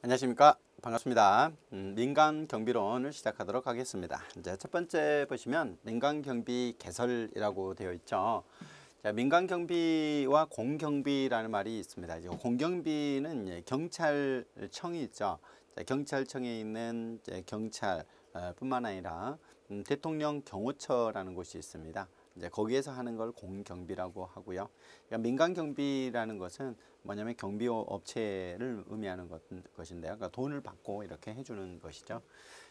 안녕하십니까. 반갑습니다. 민간 경비론을 시작하도록 하겠습니다. 이제 첫 번째 보시면 민간 경비 개설이라고 되어 있죠. 자, 민간 경비와 공경비라는 말이 있습니다. 이제 공경비는 경찰청이 있죠. 자, 경찰청에 있는 경찰 뿐만 아니라 대통령 경호처라는 곳이 있습니다. 이제 거기에서 하는 걸 공경비라고 하고요. 그러니까 민간 경비라는 것은 뭐냐면 경비 업체를 의미하는 것인데요. 그러니까 돈을 받고 이렇게 해주는 것이죠.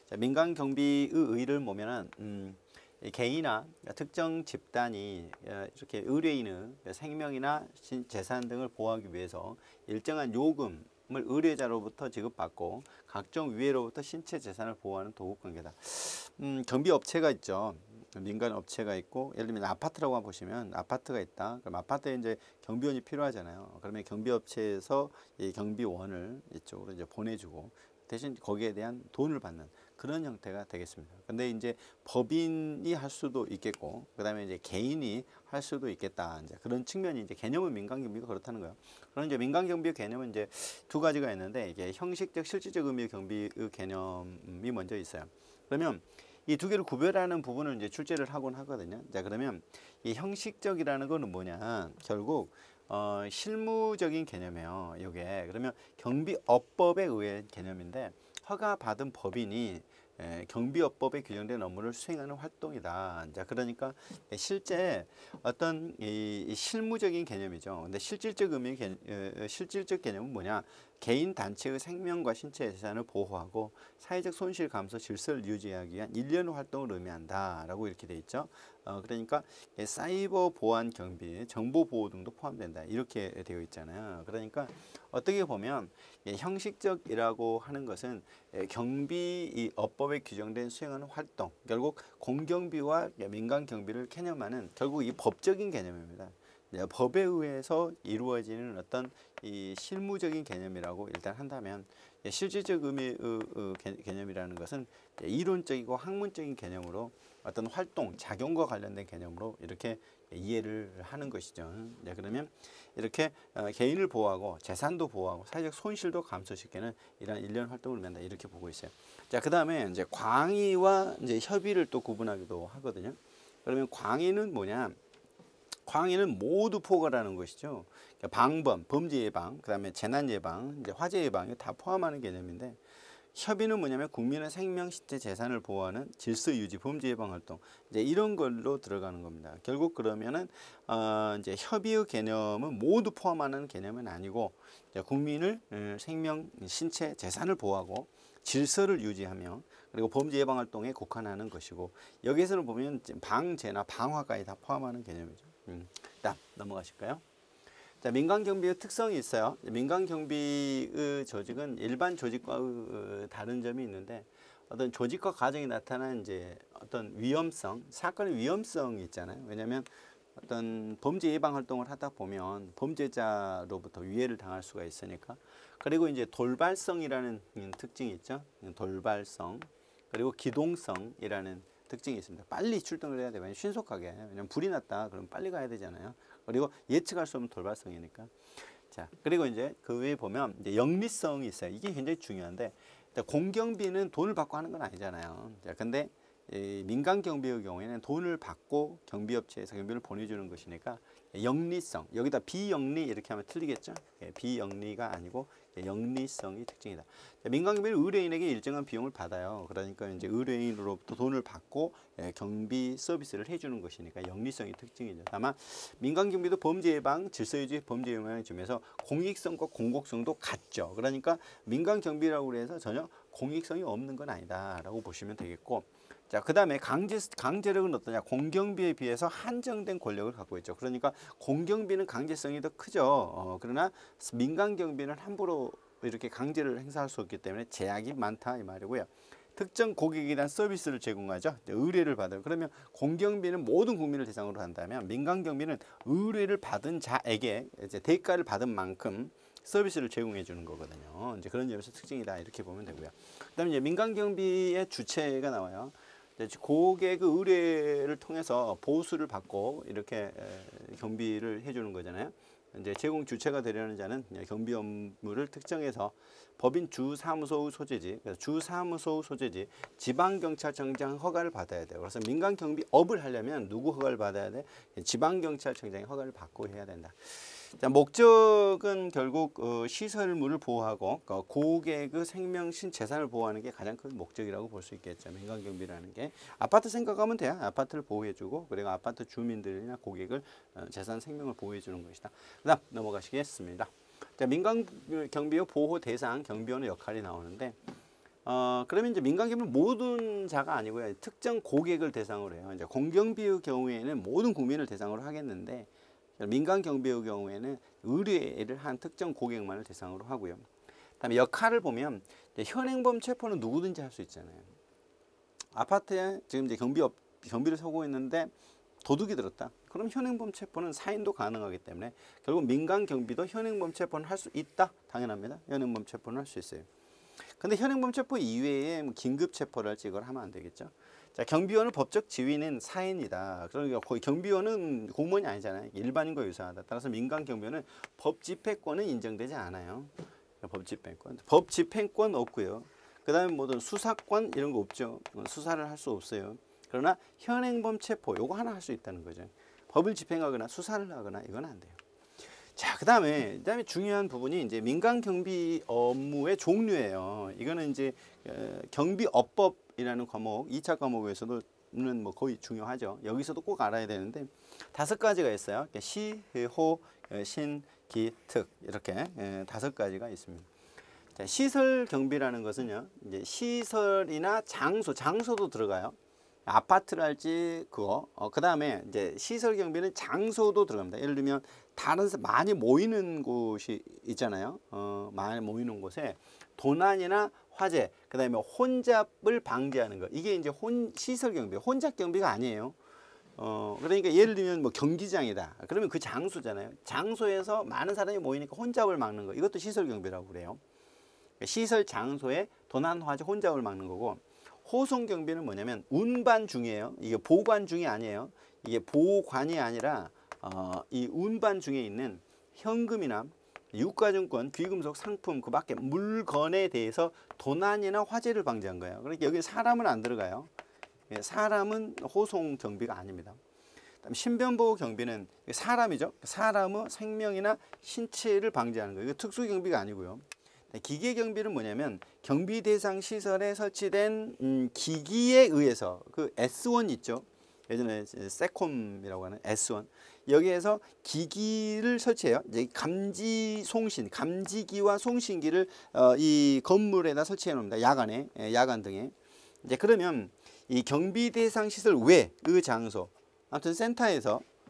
자, 민간 경비의 의의를 보면은 개인이나 특정 집단이 이렇게 의뢰인의 생명이나 재산 등을 보호하기 위해서 일정한 요금을 의뢰자로부터 지급받고 각종 위해로부터 신체 재산을 보호하는 도급관계다. 경비 업체가 있죠. 민간 업체가 있고, 예를 들면 아파트라고 보시면 아파트가 있다. 그럼 아파트에 이제 경비원이 필요하잖아요. 그러면 경비 업체에서 이 경비원을 이쪽으로 이제 보내주고 대신 거기에 대한 돈을 받는 그런 형태가 되겠습니다. 근데 이제 법인이 할 수도 있겠고, 그 다음에 이제 개인이 할 수도 있겠다. 이제 그런 측면이 이제 개념은 민간 경비가 그렇다는 거예요. 그런 이제 민간 경비의 개념은 이제 두 가지가 있는데, 이게 형식적, 실질적 의미의 경비의 개념이 먼저 있어요. 그러면 이 두 개를 구별하는 부분을 이제 출제를 하곤 하거든요. 자, 그러면 이 형식적이라는 거는 뭐냐? 결국 실무적인 개념이에요. 이게 그러면 경비업법에 의한 개념인데, 허가받은 법인이 경비업법에 규정된 업무를 수행하는 활동이다. 자, 그러니까 실제 어떤 이 실무적인 개념이죠. 근데 실질적 의미 실질적 개념은 뭐냐? 개인 단체의 생명과 신체 재산을 보호하고 사회적 손실 감소 질서를 유지하기 위한 일련의 활동을 의미한다라고 이렇게 돼 있죠. 그러니까 사이버 보안 경비, 정보 보호 등도 포함된다. 이렇게 되어 있잖아요. 그러니까 어떻게 보면 형식적이라고 하는 것은 경비 업법에 규정된 수행하는 활동, 결국 공경비와 민간 경비를 개념하는 결국 이 법적인 개념입니다. 법에 의해서 이루어지는 어떤 이 실무적인 개념이라고 일단 한다면, 실질적 의미의 개념이라는 것은 이론적이고 학문적인 개념으로 어떤 활동, 작용과 관련된 개념으로 이렇게 이해를 하는 것이죠. 그러면 이렇게 개인을 보호하고 재산도 보호하고 사회적 손실도 감소시키는 이러한 일련 활동을 한다, 이렇게 보고 있어요. 자, 그 다음에 이제 광의와 이제 협의를 또 구분하기도 하거든요. 그러면 광의는 뭐냐? 광의는 모두 포괄하는 것이죠. 그러니까 방범, 범죄 예방, 그 다음에 재난 예방, 이제 화재 예방이 다 포함하는 개념인데, 협의는 뭐냐면 국민의 생명, 신체, 재산을 보호하는 질서 유지, 범죄 예방 활동, 이제 이런 걸로 들어가는 겁니다. 결국 그러면은 이제 협의의 개념은 모두 포함하는 개념은 아니고, 이제 국민을 생명, 신체, 재산을 보호하고 질서를 유지하며 그리고 범죄 예방 활동에 국한하는 것이고, 여기에서는 보면 방제나 방화까지 다 포함하는 개념이죠. 일단 넘어가실까요? 자, 민간 경비의 특성이 있어요. 민간 경비의 조직은 일반 조직과의 다른 점이 있는데, 어떤 조직과 과정이 나타난 이제 어떤 위험성, 사건의 위험성이 있잖아요. 왜냐하면 어떤 범죄 예방 활동을 하다 보면 범죄자로부터 위해를 당할 수가 있으니까. 그리고 이제 돌발성이라는 특징이 있죠. 돌발성. 그리고 기동성이라는 특징이 있습니다. 빨리 출동을 해야 돼요. 신속하게. 왜냐면 불이 났다 그러면 빨리 가야 되잖아요. 그리고 예측할 수 없는 돌발성이니까. 자, 그리고 이제 그 위에 보면 이제 영리성이 있어요. 이게 굉장히 중요한데, 공경비는 돈을 받고 하는 건 아니잖아요. 자, 근데 이 민간 경비의 경우에는 돈을 받고 경비업체에서 경비를 보내주는 것이니까 영리성, 여기다 비영리 이렇게 하면 틀리겠죠. 비영리가 아니고 영리성이 특징이다. 민간 경비는 의뢰인에게 일정한 비용을 받아요. 그러니까 이제 의뢰인으로부터 돈을 받고 경비 서비스를 해주는 것이니까 영리성이 특징이죠. 다만 민간 경비도 범죄 예방, 질서 유지, 범죄 예방을 주면서 공익성과 공곡성도 같죠. 그러니까 민간 경비라고 해서 전혀 공익성이 없는 건 아니다라고 보시면 되겠고, 자, 그 다음에 강제력은 어떠냐? 공경비에 비해서 한정된 권력을 갖고 있죠. 그러니까 공경비는 강제성이 더 크죠. 그러나 민간 경비는 함부로 이렇게 강제를 행사할 수 없기 때문에 제약이 많다, 이 말이고요. 특정 고객에 대한 서비스를 제공하죠. 의뢰를 받아요. 그러면 공경비는 모든 국민을 대상으로 한다면, 민간 경비는 의뢰를 받은 자에게 이제 대가를 받은 만큼 서비스를 제공해 주는 거거든요. 이제 그런 점에서 특징이다, 이렇게 보면 되고요. 그다음에 이제 민간 경비의 주체가 나와요. 고객의 의뢰를 통해서 보수를 받고 이렇게 경비를 해주는 거잖아요. 이제 제공 주체가 되려는 자는 경비 업무를 특정해서 법인 주사무소의 소재지, 그래서 주사무소의 소재지 지방경찰청장 허가를 받아야 돼요. 그래서 민간경비업을 하려면 누구 허가를 받아야 돼? 지방경찰청장의 허가를 받고 해야 된다. 자, 목적은 결국 시설물을 보호하고 고객의 생명, 신재산을 보호하는 게 가장 큰 목적이라고 볼 수 있겠죠. 민간경비라는 게 아파트 생각하면 돼요. 아파트를 보호해주고 그리고 아파트 주민들이나 고객을 재산, 생명을 보호해주는 것이다. 그다음 넘어가시겠습니다. 자, 민간경비의 보호 대상 경비원의 역할이 나오는데 그러면 이제 민간경비는 모든 자가 아니고요. 특정 고객을 대상으로 해요. 이제 공경비의 경우에는 모든 국민을 대상으로 하겠는데 민간경비의 경우에는 의뢰를 한 특정 고객만을 대상으로 하고요. 그다음에 역할을 보면 현행범 체포는 누구든지 할 수 있잖아요. 아파트에 지금 이제 경비를 서고 있는데 도둑이 들었다. 그럼 현행범 체포는 사인도 가능하기 때문에 결국 민간경비도 현행범 체포는 할 수 있다. 당연합니다. 현행범 체포는 할 수 있어요. 근데 현행범 체포 이외에 뭐 긴급 체포를 할지 이걸 하면 안 되겠죠. 자, 경비원의 법적 지위는 사인이다. 그러니까 거의 경비원은 공무원이 아니잖아요. 일반인과 유사하다. 따라서 민간경비원은 법집행권은 인정되지 않아요. 법집행권. 법집행권 없고요. 그 다음에 모든 수사권 이런 거 없죠. 수사를 할 수 없어요. 그러나 현행범 체포 요거 하나 할 수 있다는 거죠. 법을 집행하거나 수사를 하거나 이건 안 돼요. 자, 그다음에 중요한 부분이 이제 민간경비 업무의 종류예요. 이거는 이제 경비업법이라는 과목 2차 과목에서도 뭐 거의 중요하죠. 여기서도 꼭 알아야 되는데 5가지가 있어요. 시, 호, 신, 기, 특 이렇게 5가지가 있습니다. 자, 시설 경비라는 것은요. 이제 시설이나 장소도 들어가요. 아파트랄지 그거. 그다음에 이제 시설 경비는 장소도 들어갑니다. 예를 들면 다른 많이 모이는 곳이 있잖아요. 많이 모이는 곳에 도난이나 화재, 그다음에 혼잡을 방지하는 거. 이게 이제 시설 경비, 혼잡 경비가 아니에요. 그러니까 예를 들면 뭐 경기장이다. 그러면 그 장소잖아요. 장소에서 많은 사람이 모이니까 혼잡을 막는 거. 이것도 시설 경비라고 그래요. 시설 장소에 도난, 화재, 혼잡을 막는 거고. 호송 경비는 뭐냐면 운반 중이에요. 이게 보관 중이 아니에요. 이게 보관이 아니라 이 운반 중에 있는 현금이나 유가증권, 귀금속 상품 그 밖에 물건에 대해서 도난이나 화재를 방지한 거예요. 그러니까 여기 사람은 안 들어가요. 사람은 호송 경비가 아닙니다. 그다음에 신변보호 경비는 사람이죠. 사람의 생명이나 신체를 방지하는 거예요. 이거 특수 경비가 아니고요. 기계 경비는 뭐냐면 경비 대상 시설에 설치된 기기에 의해서 그 S1 있죠. 예전에 세콤이라고 하는 S1 여기에서 기기를 설치해요. 이제 감지기와 송신기를 이 건물에다 설치해 놓습니다. 야간에 야간 등에 이제 그러면 이 경비 대상 시설 외의 장소 아무튼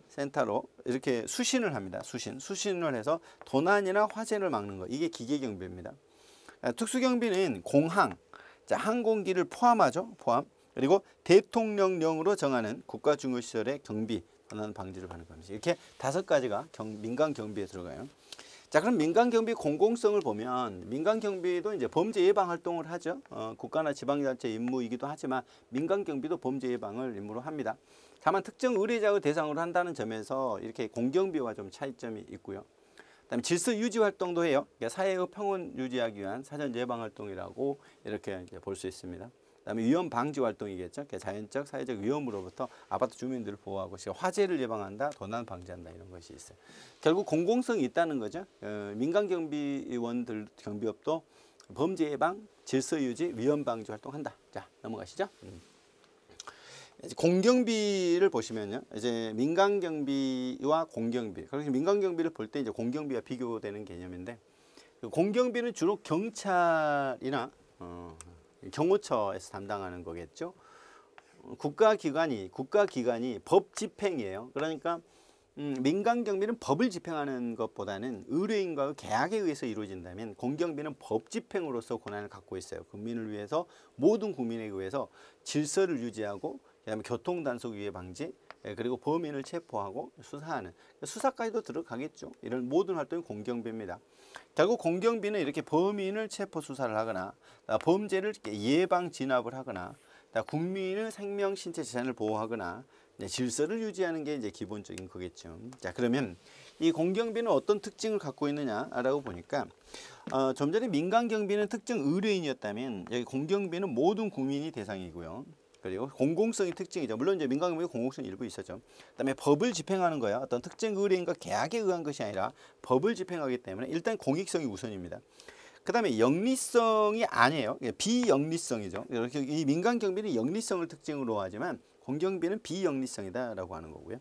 센터로 이렇게 수신을 합니다. 수신을 해서 도난이나 화재를 막는 거. 이게 기계 경비입니다. 특수 경비는 공항, 자, 항공기를 포함하죠. 그리고 대통령령으로 정하는 국가 중요 시설의 경비, 도난 방지를 하는 겁니다. 이렇게 5가지가 민간 경비에 들어가요. 자, 그럼 민간 경비 공공성을 보면 민간 경비도 이제 범죄 예방 활동을 하죠. 국가나 지방자치 임무이기도 하지만 민간 경비도 범죄 예방을 임무로 합니다. 다만 특정 의뢰자의 대상으로 한다는 점에서 이렇게 공경비와 좀 차이점이 있고요. 그다음에 질서 유지 활동도 해요. 그러니까 사회의 평온 유지하기 위한 사전 예방 활동이라고 이렇게 이제 볼 수 있습니다. 그다음에 위험 방지 활동이겠죠. 그러니까 자연적, 사회적 위험으로부터 아파트 주민들을 보호하고 화재를 예방한다, 도난 방지한다 이런 것이 있어요. 결국 공공성이 있다는 거죠. 민간 경비원들 경비업도 범죄 예방, 질서 유지, 위험 방지 활동한다. 자, 넘어가시죠. 공경비를 보시면요, 이제 민간 경비와 공경비. 그래서 민간 경비를 볼 때 이제 공경비와 비교되는 개념인데, 공경비는 주로 경찰이나 경호처에서 담당하는 거겠죠. 국가기관이 법 집행이에요. 그러니까 민간 경비는 법을 집행하는 것보다는 의뢰인과의 계약에 의해서 이루어진다면 공경비는 법 집행으로서 권한을 갖고 있어요. 국민을 위해서 모든 국민에 의해서 질서를 유지하고 그다음에 교통 단속 위해 방지 그리고 범인을 체포하고 수사하는 수사까지도 들어가겠죠. 이런 모든 활동이 공경비입니다. 결국 공경비는 이렇게 범인을 체포 수사를 하거나 범죄를 예방 진압을 하거나 국민의 생명, 신체, 재산을 보호하거나 질서를 유지하는 게 이제 기본적인 거겠죠. 자, 그러면 이 공경비는 어떤 특징을 갖고 있느냐라고 보니까 좀 전에 민간경비는 특정 의뢰인이었다면 여기 공경비는 모든 국민이 대상이고요. 그리고 공공성이 특징이죠. 물론 이제 민간경비가 공공성이 일부 있었죠. 그다음에 법을 집행하는 거야. 어떤 특정 의뢰인과 계약에 의한 것이 아니라 법을 집행하기 때문에 일단 공익성이 우선입니다. 그다음에 영리성이 아니에요. 비영리성이죠. 이렇게 이 민간경비는 영리성을 특징으로 하지만 공경비는 비영리성이다라고 하는 거고요.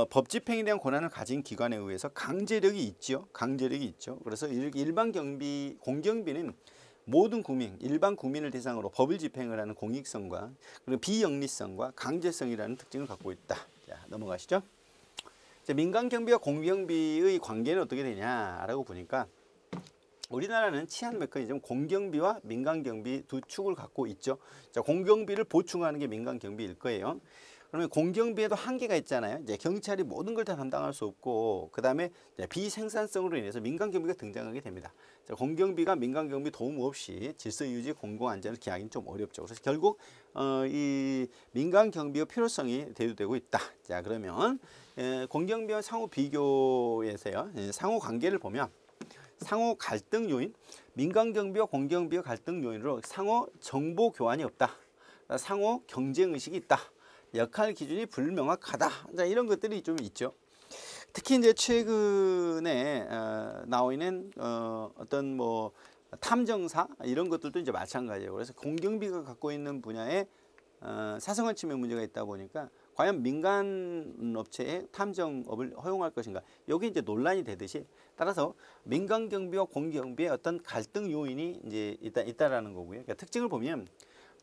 법 집행에 대한 권한을 가진 기관에 의해서 강제력이 있죠. 강제력이 있죠. 그래서 일반 경비, 공경비는 모든 국민, 일반 국민을 대상으로 법을 집행을 하는 공익성과 그리고 비영리성과 강제성이라는 특징을 갖고 있다. 자, 넘어가시죠. 자, 민간경비와 공경비의 관계는 어떻게 되냐라고 보니까 우리나라는 치안 메커니즘 공경비와 민간경비 두 축을 갖고 있죠. 자, 공경비를 보충하는 게 민간경비일 거예요. 그러면 공경비에도 한계가 있잖아요. 이제 경찰이 모든 걸 다 담당할 수 없고, 그 다음에 비생산성으로 인해서 민간경비가 등장하게 됩니다. 자, 공경비가 민간경비 도움 없이 질서유지, 공공안전을 기하기는 좀 어렵죠. 그래서 결국 이 민간경비의 필요성이 대두되고 있다. 자, 그러면 공경비와 상호 비교에서요, 상호 관계를 보면 상호 갈등 요인, 민간경비와 공경비의 갈등 요인으로 상호 정보 교환이 없다. 상호 경쟁 의식이 있다. 역할 기준이 불명확하다. 자, 이런 것들이 좀 있죠. 특히 이제 최근에 나와 있는 어떤 뭐 탐정사 이런 것들도 이제 마찬가지예요. 그래서 공경비가 갖고 있는 분야에 사생활 침해 문제가 있다 보니까 과연 민간 업체의 탐정업을 허용할 것인가? 여기 이제 논란이 되듯이 따라서 민간 경비와 공경비의 어떤 갈등 요인이 이제 있다라는 거고요. 그러니까 특징을 보면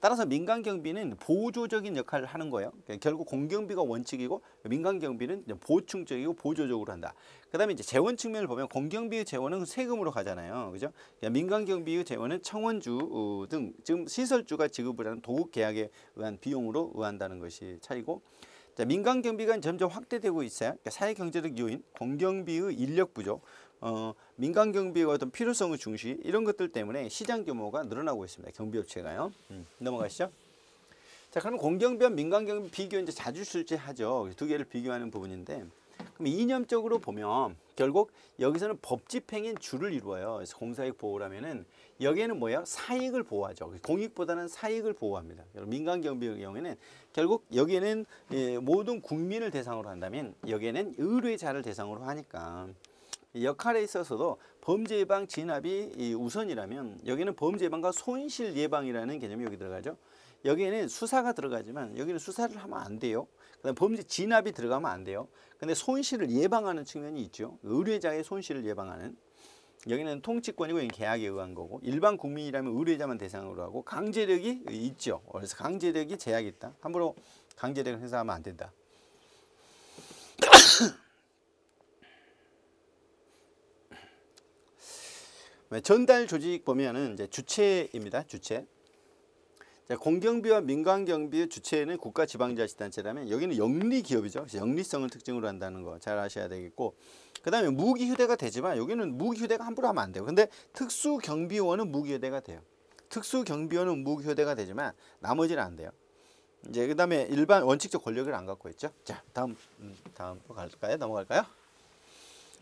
따라서 민간 경비는 보조적인 역할을 하는 거예요. 그러니까 결국 공경비가 원칙이고 민간 경비는 보충적이고 보조적으로 한다. 그다음에 이제 재원 측면을 보면 공경비의 재원은 세금으로 가잖아요, 그죠? 그러니까 민간 경비의 재원은 청원주 등 지금 시설주가 지급을 하는 도급 계약에 의한 비용으로 의한다는 것이 차이고. 자, 민간 경비가 점점 확대되고 있어요. 그러니까 사회 경제적 요인, 공경비의 인력 부족, 민간 경비의 어떤 필요성의 중시 이런 것들 때문에 시장 규모가 늘어나고 있습니다. 경비업체가요. 넘어가시죠. 자, 그러면 공경비와 민간 경비 비교 이제 자주 출제하죠. 두 개를 비교하는 부분인데, 그럼 이념적으로 보면 결국 여기서는 법 집행인 주를 이루어요. 그래서 공사이익 보호라면은 여기에는 뭐예요? 사익을 보호하죠. 공익보다는 사익을 보호합니다. 민간 경비의 경우에는 결국 여기에는 모든 국민을 대상으로 한다면 여기에는 의뢰자를 대상으로 하니까 역할에 있어서도 범죄 예방 진압이 우선이라면 여기는 범죄 예방과 손실 예방이라는 개념이 여기 들어가죠. 여기에는 수사가 들어가지만 여기는 수사를 하면 안 돼요. 그다음 범죄 진압이 들어가면 안 돼요. 근데 손실을 예방하는 측면이 있죠. 의뢰자의 손실을 예방하는. 여기는 통치권이고 여기는 계약에 의한 거고, 일반 국민이라면 의뢰자만 대상으로 하고 강제력이 있죠. 그래서 강제력이 제약이 있다. 함부로 강제력을 행사하면 안 된다. 전달 조직 보면은 이제 주체입니다. 주체. 자, 공경비와 민간경비의 주체는 국가지방자치단체라면 여기는 영리기업이죠. 그래서 영리성을 특징으로 한다는 거 잘 아셔야 되겠고, 그 다음에 무기휴대가 되지만 여기는 무기휴대가 함부로 하면 안 돼요. 근데 특수경비원은 무기휴대가 돼요. 특수경비원은 무기휴대가 되지만 나머지는 안 돼요. 이제 그 다음에 일반 원칙적 권력을 안 갖고 있죠. 자, 다음으로 갈까요? 넘어갈까요?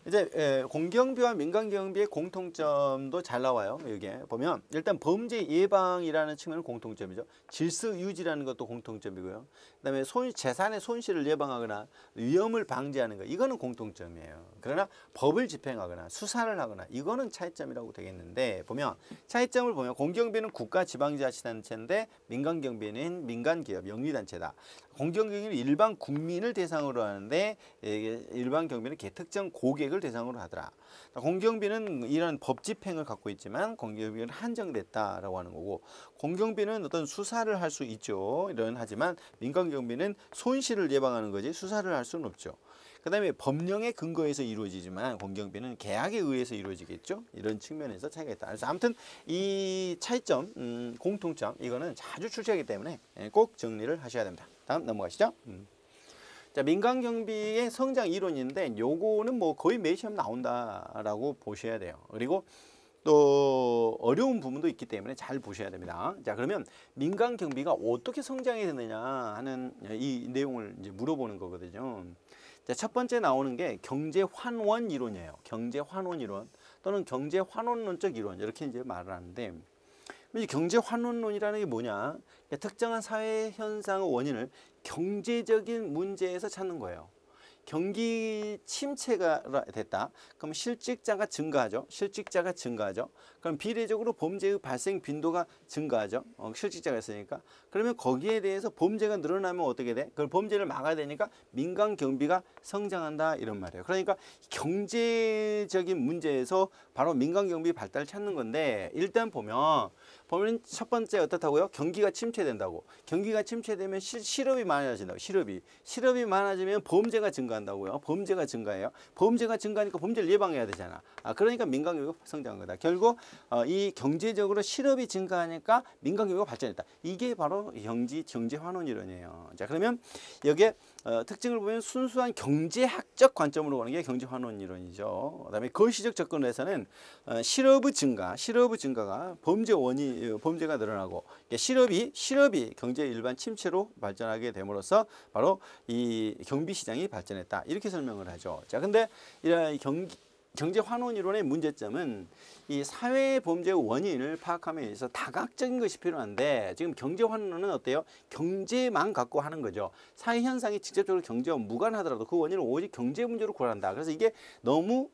이제 공경비와 민간경비의 공통점도 잘 나와요. 여기에 보면 일단 범죄 예방이라는 측면은 공통점이죠. 질서 유지라는 것도 공통점이고요. 그다음에 재산의 손실을 예방하거나 위험을 방지하는 것, 이거는 공통점이에요. 그러나 법을 집행하거나 수사를 하거나 이거는 차이점이라고 되겠는데, 보면 차이점을 보면 공경비는 국가지방자치단체인데 민간경비는 민간기업 영리단체다. 공경경비는 일반 국민을 대상으로 하는데 일반 경비는 특정 고객을 대상으로 하더라. 공경비는 이런 법 집행을 갖고 있지만 공경비는 한정됐다라고 하는 거고, 공경비는 어떤 수사를 할 수 있죠. 하지만 민간경비는 손실을 예방하는 거지 수사를 할 수는 없죠. 그 다음에 법령의 근거에서 이루어지지만 공경비는 계약에 의해서 이루어지겠죠. 이런 측면에서 차이가 있다. 그래서 아무튼 이 차이점, 공통점 이거는 자주 출제하기 때문에 꼭 정리를 하셔야 됩니다. 다음 넘어가시죠. 자, 민간경비의 성장 이론인데 요거는 뭐 거의 매 시험 나온다라고 보셔야 돼요. 그리고 또 어려운 부분도 있기 때문에 잘 보셔야 됩니다. 자, 그러면 민간경비가 어떻게 성장이 되느냐 하는 이 내용을 이제 물어보는 거거든요. 자, 첫 번째 나오는 게 경제환원 이론이에요. 경제환원 이론 또는 경제환원론적 이론 이렇게 이제 말을 하는데 이제 경제환원론이라는 게 뭐냐? 특정한 사회 현상의 원인을 경제적인 문제에서 찾는 거예요. 경기 침체가 됐다. 그럼 실직자가 증가하죠. 실직자가 증가하죠. 그럼 비례적으로 범죄의 발생 빈도가 증가하죠. 실직자가 있으니까. 그러면 거기에 대해서 범죄가 늘어나면 어떻게 돼? 그걸 범죄를 막아야 되니까 민간 경비가 성장한다 이런 말이에요. 그러니까 경제적인 문제에서 바로 민간 경비 발달을 찾는 건데 일단 보면 첫 번째 어떻다고요? 경기가 침체된다고. 경기가 침체되면 실업이 많아진다고. 실업이 많아지면 범죄가 증가한다고요. 범죄가 증가해요. 범죄가 증가하니까 범죄를 예방해야 되잖아. 그러니까 민간경비가 성장한 거다. 결국 이 경제적으로 실업이 증가하니까 민간경비가 발전했다. 이게 바로 경제환원 이론이에요. 자, 그러면 여기에 특징을 보면 순수한 경제학적 관점으로 보는 게 경제환원 이론이죠. 그다음에 거시적 접근을 해서는 실업의 증가가 범죄가 늘어나고 실업이 경제 일반 침체로 발전하게 됨으로써 바로 이 경비 시장이 발전했다. 이렇게 설명을 하죠. 자, 근데 이런 경제 환원 이론의 문제점은 이 사회 범죄의 원인을 파악함에 있어서 다각적인 것이 필요한데 지금 경제 환원은 어때요? 경제만 갖고 하는 거죠. 사회 현상이 직접적으로 경제와 무관하더라도 그 원인을 오직 경제 문제로 고려한다. 그래서 이게 너무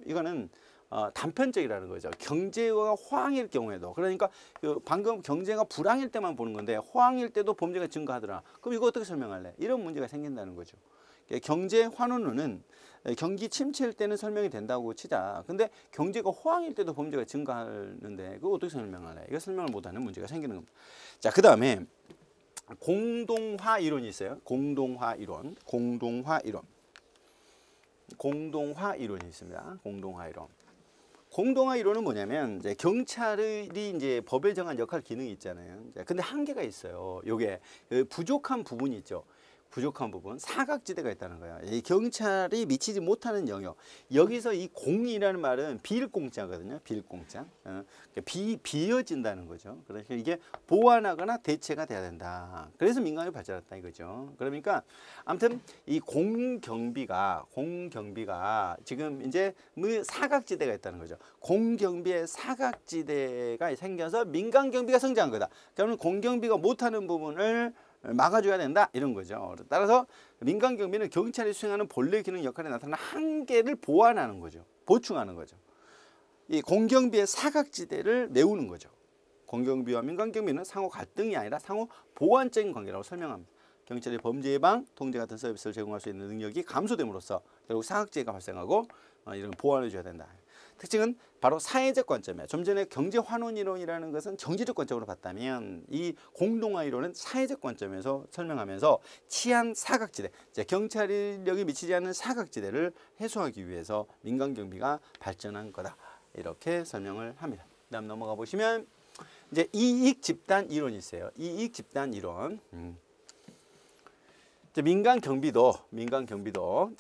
이거는 단편적이라는 거죠. 경제가 호황일 경우에도 그러니까 방금 경제가 불황일 때만 보는 건데 호황일 때도 범죄가 증가하더라. 그럼 이거 어떻게 설명할래? 이런 문제가 생긴다는 거죠. 경제 환원론은 경기 침체일 때는 설명이 된다고 치자. 근데 경제가 호황일 때도 범죄가 증가하는데 그거 어떻게 설명할래? 이거 설명을 못하는 문제가 생기는 겁니다. 자, 그 다음에 공동화 이론이 있어요. 공동화 이론이 있습니다. 공동화 이론은 뭐냐면 이제 경찰이 이제 법에 정한 역할 기능이 있잖아요. 근데 한계가 있어요. 요게 부족한 부분이 있죠. 부족한 부분, 사각지대가 있다는 거예요. 이 경찰이 미치지 못하는 영역. 여기서 이 공이라는 말은 비일공짜거든요. 비일공짜. 비어진다는 거죠. 그래서 이게 보완하거나 대체가 돼야 된다. 그래서 민간이 발전했다 이거죠. 그러니까 아무튼 이 공경비가 지금 이제 사각지대가 있다는 거죠. 공경비의 사각지대가 생겨서 민간경비가 성장한 거다. 그러면 공경비가 못하는 부분을 막아줘야 된다 이런 거죠. 따라서 민간경비는 경찰이 수행하는 본래 기능 역할에 나타나는 한계를 보완하는 거죠. 보충하는 거죠. 이 공경비의 사각지대를 메우는 거죠. 공경비와 민간경비는 상호 갈등이 아니라 상호 보완적인 관계라고 설명합니다. 경찰이 범죄 예방, 통제 같은 서비스를 제공할 수 있는 능력이 감소됨으로써 결국 사각지대가 발생하고 이런 보완해 줘야 된다. 특징은 바로 사회적 관점이에요. 좀 전에 경제환원 이론이라는 것은 정치적 관점으로 봤다면 이 공동화 이론은 사회적 관점에서 설명하면서 치안 사각지대, 경찰력이 미치지 않는 사각지대를 해소하기 위해서 민간경비가 발전한 거다. 이렇게 설명을 합니다. 다음 넘어가 보시면 이제 이익 집단 이론이 있어요. 이익 집단 이론. 민간 경비도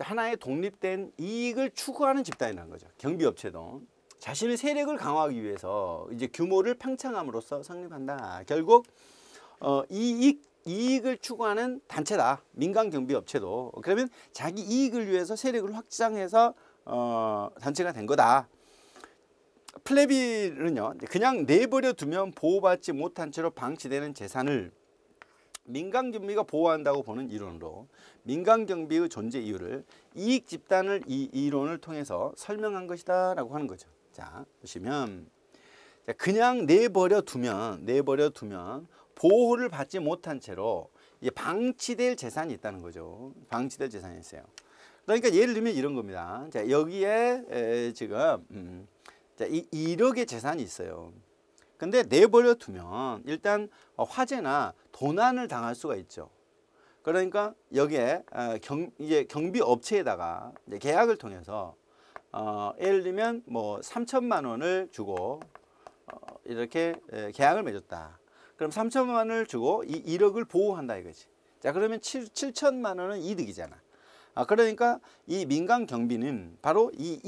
하나의 독립된 이익을 추구하는 집단이라는 거죠. 경비업체도 자신의 세력을 강화하기 위해서 이제 규모를 팽창함으로써 성립한다. 결국 이익을 추구하는 단체다. 민간 경비업체도 그러면 자기 이익을 위해서 세력을 확장해서 단체가 된 거다. 플레비는요, 그냥 내버려 두면 보호받지 못한 채로 방치되는 재산을 민간경비가 보호한다고 보는 이론으로 민간경비의 존재 이유를 이익 집단을 이 이론을 통해서 설명한 것이다 라고 하는 거죠. 자, 보시면 그냥 내버려 두면 보호를 받지 못한 채로 이제 방치될 재산이 있다는 거죠. 방치될 재산이 있어요. 그러니까 예를 들면 이런 겁니다. 자, 여기에 지금 1억의 재산이 있어요. 근데 내버려 두면 일단 화재나 도난을 당할 수가 있죠. 그러니까 여기에 이제 경비 업체에다가 계약을 통해서 예를 들면 뭐 3천만 원을 주고 이렇게 계약을 맺었다. 그럼 3천만 원을 주고 이 1억을 보호한다 이거지. 자, 그러면 7천만 원은 이득이잖아. 그러니까 이 민간 경비는 바로 이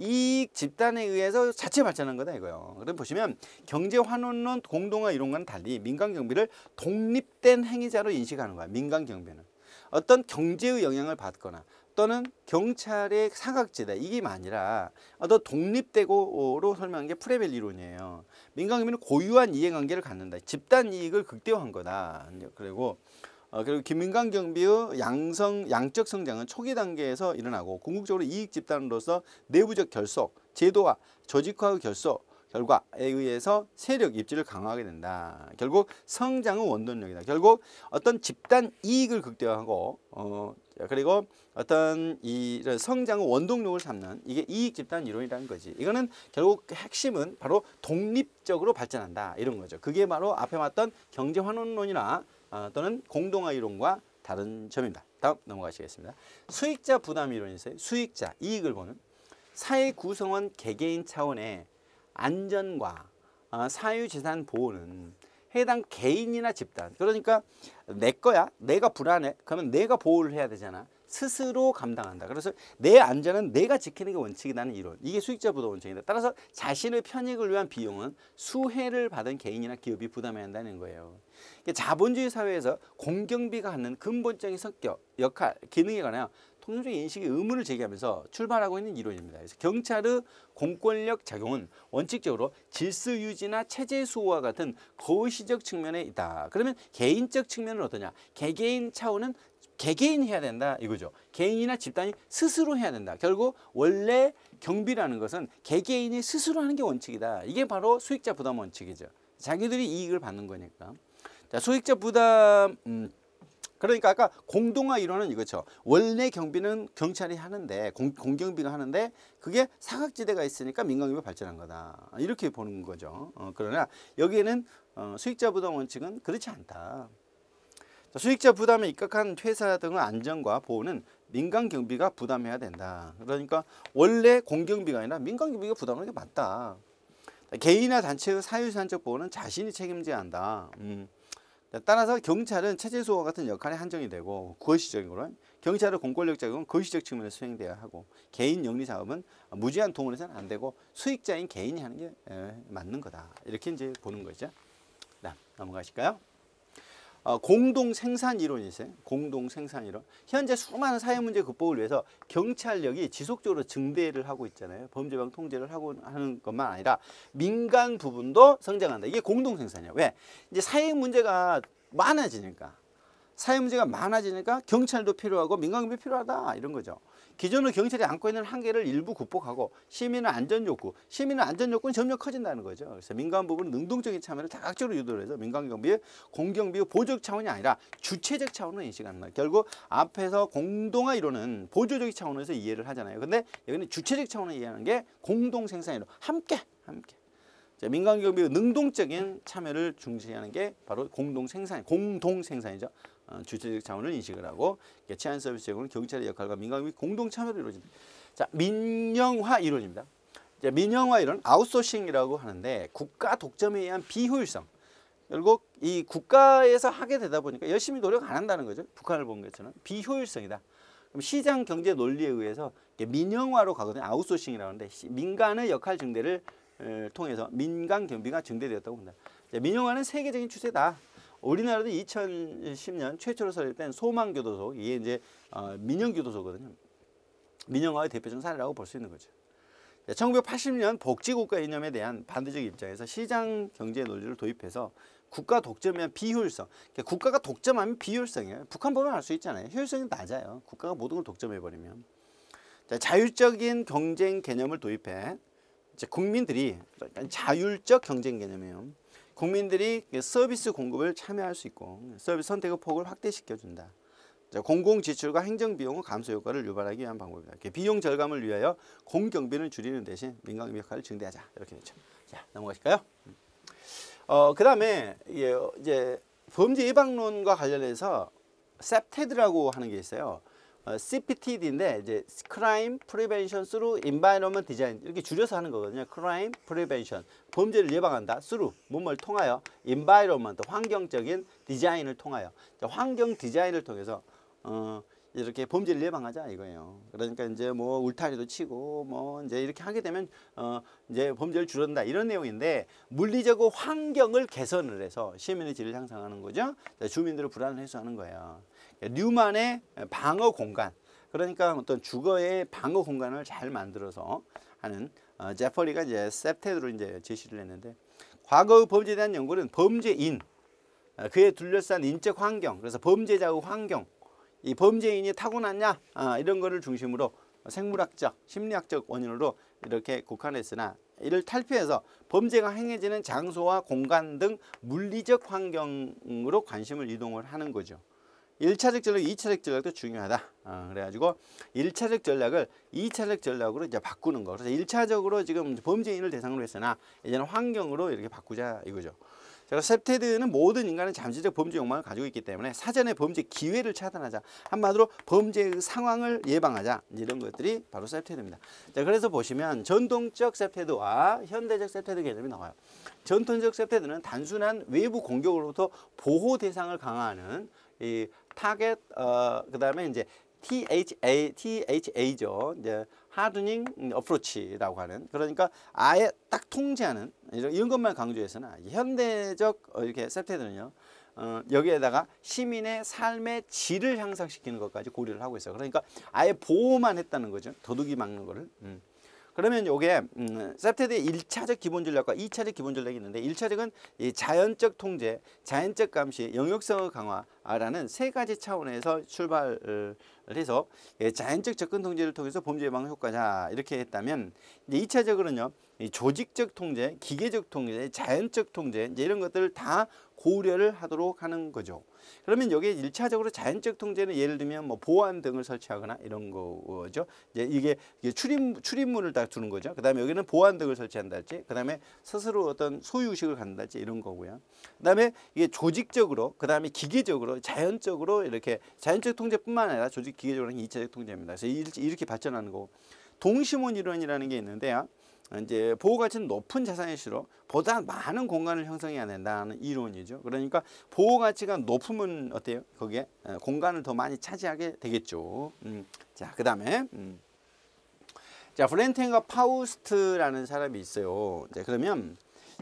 이익 집단에 의해서 자체 발전한 거다 이거요. 그럼 보시면 경제환원론 공동화 이론과는 달리 민간경비를 독립된 행위자로 인식하는 거야. 민간경비는 어떤 경제의 영향을 받거나 또는 경찰의 사각지대 이게 아니라 어떤 독립되고로 설명한 게 프레벨 이론이에요. 민간경비는 고유한 이해관계를 갖는다. 집단 이익을 극대화한 거다. 그리고 민간 경비의 양적 성장은 초기 단계에서 일어나고 궁극적으로 이익 집단으로서 내부적 결속, 제도화, 조직화의 결과에 의해서 세력 입지를 강화하게 된다. 결국 성장은 원동력이다. 결국 어떤 집단 이익을 극대화하고 그리고 어떤 이 성장의 원동력을 삼는 이게 이익 집단 이론이라는 거지. 이거는 결국 핵심은 바로 독립적으로 발전한다 이런 거죠. 그게 바로 앞에 봤던 경제 환원론이나 또는 공동화 이론과 다른 점입니다. 다음 넘어가시겠습니다. 수익자 부담 이론이 있어요. 수익자, 이익을 보는 사회 구성원 개개인 차원의 안전과 사유재산 보호는 해당 개인이나 집단, 그러니까 내 거야, 내가 불안해, 그러면 내가 보호를 해야 되잖아. 스스로 감당한다. 그래서 내 안전은 내가 지키는 게 원칙이라는 이론. 이게 수익자 부담 원칙이다. 따라서 자신의 편익을 위한 비용은 수혜를 받은 개인이나 기업이 부담해야 한다는 거예요. 자본주의 사회에서 공경비가 갖는 근본적인 성격, 역할, 기능에 관하여 통념적인 인식의 의문을 제기하면서 출발하고 있는 이론입니다. 그래서 경찰의 공권력 작용은 원칙적으로 질서 유지나 체제 수호와 같은 거시적 측면에 있다. 그러면 개인적 측면은 어떠냐? 개개인 차원은 개개인이 해야 된다 이거죠. 개인이나 집단이 스스로 해야 된다. 결국 원래 경비라는 것은 개개인이 스스로 하는 게 원칙이다. 이게 바로 수익자 부담 원칙이죠. 자기들이 이익을 받는 거니까. 자, 수익자 부담 그러니까 아까 공동화 이론은 이거죠. 원래 경비는 경찰이 하는데 공경비가 하는데 그게 사각지대가 있으니까 민간경비가 발전한 거다. 이렇게 보는 거죠. 그러나 여기에는 수익자 부담 원칙은 그렇지 않다. 수익자 부담에 입각한 회사 등의 안전과 보호는 민간 경비가 부담해야 된다. 그러니까 원래 공경비가 아니라 민간 경비가 부담하는 게 맞다. 개인이나 단체의 사유산적 보호는 자신이 책임져야 한다. 따라서 경찰은 체제 수호와 같은 역할에 한정이 되고 거시적으로 경찰의 공권력 작용은 거시적 측면에서 수행돼야 하고 개인 영리 사업은 무제한 동원해서는 안 되고 수익자인 개인이 하는 게 맞는 거다. 이렇게 이제 보는 거죠. 넘어가실까요? 공동 생산 이론이 있어요. 공동 생산 이론. 현재 수많은 사회 문제 극복을 위해서 경찰력이 지속적으로 증대를 하고 있잖아요. 범죄방 통제를 하고 하는 것만 아니라 민간 부분도 성장한다. 이게 공동 생산이에요. 왜? 이제 사회 문제가 많아지니까. 사회 문제가 많아지니까 경찰도 필요하고 민간경비 필요하다 이런 거죠. 기존의 경찰이 안고 있는 한계를 일부 극복하고 시민의 안전 욕구, 시민의 안전 욕구는 점점 커진다는 거죠. 그래서 민간 부분은 능동적인 참여를 다각적으로 유도를 해서 민간경비의 공경비의 보조적 차원이 아니라 주체적 차원으로 인식하는 거예요. 결국 앞에서 공동화 이론은 보조적 차원에서 이해를 하잖아요. 근데 여기는 주체적 차원으로 이해하는 게 공동생산 이론. 함께. 민간경비의 능동적인 참여를 중시하는 게 바로 공동생산이죠. 주체적 차원을 인식을 하고 치안 서비스 제공은 경찰의 역할과 민간경비 공동 참여로 이루어진다. 자, 민영화 이론입니다. 자, 민영화 이론 아웃소싱이라고 하는데 국가 독점에 의한 비효율성. 결국 이 국가에서 하게 되다 보니까 열심히 노력 안 한다는 거죠. 북한을 본 것처럼 비효율성이다. 그럼 시장 경제 논리에 의해서 민영화로 가거든요. 아웃소싱이라고 하는데 민간의 역할 증대를 통해서 민간 경비가 증대되었다고 봅니다. 자, 민영화는 세계적인 추세다. 우리나라도 2010년 최초로 설립된 소망교도소, 이게 이제 민영교도소거든요. 민영화의 대표적 사례라고 볼 수 있는 거죠. 1980년 복지국가 이념에 대한 반대적 입장에서 시장 경제 논리를 도입해서 국가 독점에 대한 비효율성. 그러니까 국가가 독점하면 비효율성이에요. 북한 보면 알 수 있잖아요. 효율성이 낮아요. 국가가 모든 걸 독점해버리면. 자, 자율적인 경쟁 개념을 도입해 국민들이 자율적 경쟁 개념이에요. 국민들이 서비스 공급을 참여할 수 있고 서비스 선택의 폭을 확대시켜준다. 공공지출과 행정비용의 감소 효과를 유발하기 위한 방법이다. 비용 절감을 위하여 공경비를 줄이는 대신 민간경비 역할을 증대하자. 이렇게 되죠. 자, 넘어가실까요? 그 다음에 이제 범죄 예방론과 관련해서 CPTED라고 하는 게 있어요. CPTD인데 이제 Crime Prevention through Environment Design 이렇게 줄여서 하는 거거든요. Crime Prevention 범죄를 예방한다. through 뭐를 통하여 Environment 환경적인 디자인을 통하여 환경 디자인을 통해서 이렇게 범죄를 예방하자 이거예요. 그러니까 이제 뭐 울타리도 치고 뭐 이제 이렇게 하게 되면 이제 범죄를 줄여든다 이런 내용인데 물리적 환경을 개선을 해서 시민의 질을 향상하는 거죠. 주민들의 불안을 해소하는 거예요. 뉴만의 방어 공간, 그러니까 어떤 주거의 방어 공간을 잘 만들어서 하는 제퍼리가 이제 셉테드로 이제 제시를 했는데, 과거의 범죄에 대한 연구는 범죄인, 그에 둘러싼 인적 환경, 그래서 범죄자의 환경, 이 범죄인이 타고났냐 이런 거를 중심으로 생물학적, 심리학적 원인으로 이렇게 국한했으나, 이를 탈피해서 범죄가 행해지는 장소와 공간 등 물리적 환경으로 관심을 이동을 하는 거죠. 1차적 전략, 2차적 전략도 중요하다. 그래가지고 1차적 전략을 2차적 전략으로 이제 바꾸는 거. 그래서 1차적으로 지금 범죄인을 대상으로 했으나 이제는 환경으로 이렇게 바꾸자 이거죠. 제가 셉테드는 모든 인간은 잠재적 범죄 욕망을 가지고 있기 때문에 사전에 범죄 기회를 차단하자. 한마디로 범죄의 상황을 예방하자. 이런 것들이 바로 셉테드입니다. 자, 그래서 보시면 전통적 셉테드와 현대적 셉테드 개념이 나와요. 전통적 셉테드는 단순한 외부 공격으로부터 보호 대상을 강화하는 이 타겟, 그다음에 이제 THA죠. 이제 하드닝 어프로치라고 하는, 그러니까 아예 딱 통제하는 이런 것만 강조해서는, 현대적 이렇게 셉테드는요, 여기에다가 시민의 삶의 질을 향상시키는 것까지 고려를 하고 있어요. 그러니까 아예 보호만 했다는 거죠. 도둑이 막는 거를. 그러면 요게 셉테드의 1차적 기본 전략과 2차적 기본 전략이 있는데, 1차적은 이 자연적 통제, 자연적 감시, 영역성의 강화라는 세 가지 차원에서 출발을 해서 자연적 접근 통제를 통해서 범죄 예방 효과자 이렇게 했다면, 이제 2차적으로는요, 이 조직적 통제, 기계적 통제, 자연적 통제 이제 이런 것들을 다 고려를 하도록 하는 거죠. 그러면 여기에 1차적으로 자연적 통제는 예를 들면 뭐 보안 등을 설치하거나 이런 거죠. 이제 이게 출입문을 딱 두는 거죠. 그다음에 여기는 보안 등을 설치한다든지, 그다음에 스스로 어떤 소유의식을 갖는다든지 이런 거고요. 그다음에 이게 조직적으로, 그다음에 기계적으로, 자연적으로 이렇게 자연적 통제뿐만 아니라 조직 기계적으로 하는 2차적 통제입니다. 그래서 이렇게 발전하는 거고, 동심원 이론이라는 게 있는데요. 이제 보호 가치는 높은 자산일수록 보다 많은 공간을 형성해야 된다는 이론이죠. 그러니까 보호 가치가 높으면 어때요? 거기에 공간을 더 많이 차지하게 되겠죠. 자, 그다음에 자, 플렌텐과 파우스트라는 사람이 있어요. 이제 그러면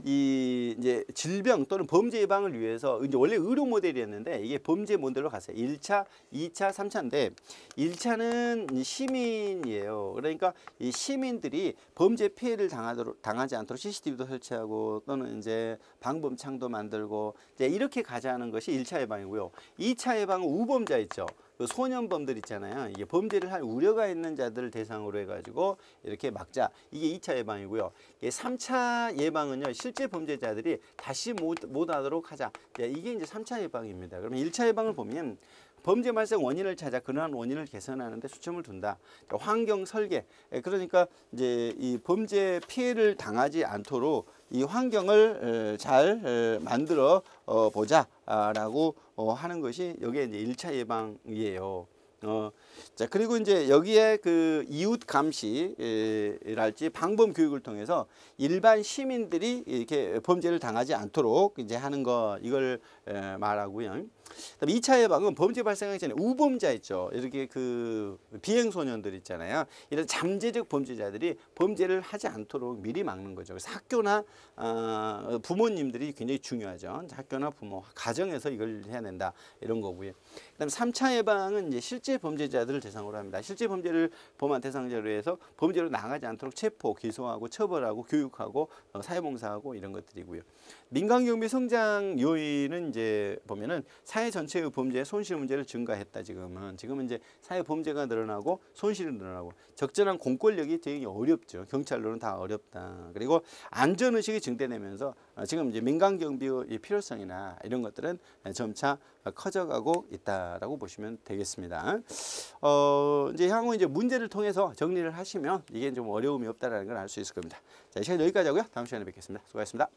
이 이제 질병 또는 범죄 예방을 위해서 이제 원래 의료 모델이었는데, 이게 범죄 모델로 갔어요. 1차, 2차, 3차인데 1차는 시민이에요. 그러니까 이 시민들이 범죄 피해를 당하지 않도록 CCTV도 설치하고, 또는 이제 방범창도 만들고 이제 이렇게 가자는 것이 1차 예방이고요. 2차 예방은 우범자 있죠. 그 소년범들 있잖아요. 이게 범죄를 할 우려가 있는 자들을 대상으로 해가지고 이렇게 막자. 이게 2차 예방이고요. 3차 예방은요, 실제 범죄자들이 다시 못 하도록 하자. 이게 이제 3차 예방입니다. 그러면 1차 예방을 보면 범죄 발생 원인을 찾아 그러한 원인을 개선하는 데 초점을 둔다. 환경 설계. 그러니까 이제 이 범죄 피해를 당하지 않도록 이 환경을 잘 만들어 보자라고 하는 것이 여기에 이제 1차 예방이에요. 자, 그리고 이제 여기에 그 이웃 감시랄지 방범 교육을 통해서 일반 시민들이 이렇게 범죄를 당하지 않도록 이제 하는 거, 이걸 말하고요. 그다음에 2차 예방은 범죄 발생하기 전에 우범자 있죠. 이렇게 그 비행 소년들 있잖아요. 이런 잠재적 범죄자들이 범죄를 하지 않도록 미리 막는 거죠. 그래서 학교나 부모님들이 굉장히 중요하죠. 학교나 부모, 가정에서 이걸 해야 된다 이런 거고요. 그다음에 3차 예방은 이제 실제 범죄자들을 대상으로 합니다. 실제 범죄를 범한 대상자로 해서 범죄로 나가지 않도록 체포, 기소하고 처벌하고 교육하고 사회봉사하고 이런 것들이고요. 민간경비 성장 요인은 이제 보면은 사회 전체의 범죄, 손실 문제를 증가했다. 지금은 이제 사회 범죄가 늘어나고 손실이 늘어나고 적절한 공권력이 되게 어렵죠. 경찰로는 다 어렵다. 그리고 안전 의식이 증대되면서 지금 이제 민간 경비의 필요성이나 이런 것들은 점차 커져가고 있다라고 보시면 되겠습니다. 이제 향후 이제 문제를 통해서 정리를 하시면 이게 좀 어려움이 없다라는 걸 알 수 있을 겁니다. 자, 이 시간 여기까지 하고요. 다음 시간에 뵙겠습니다. 수고하셨습니다.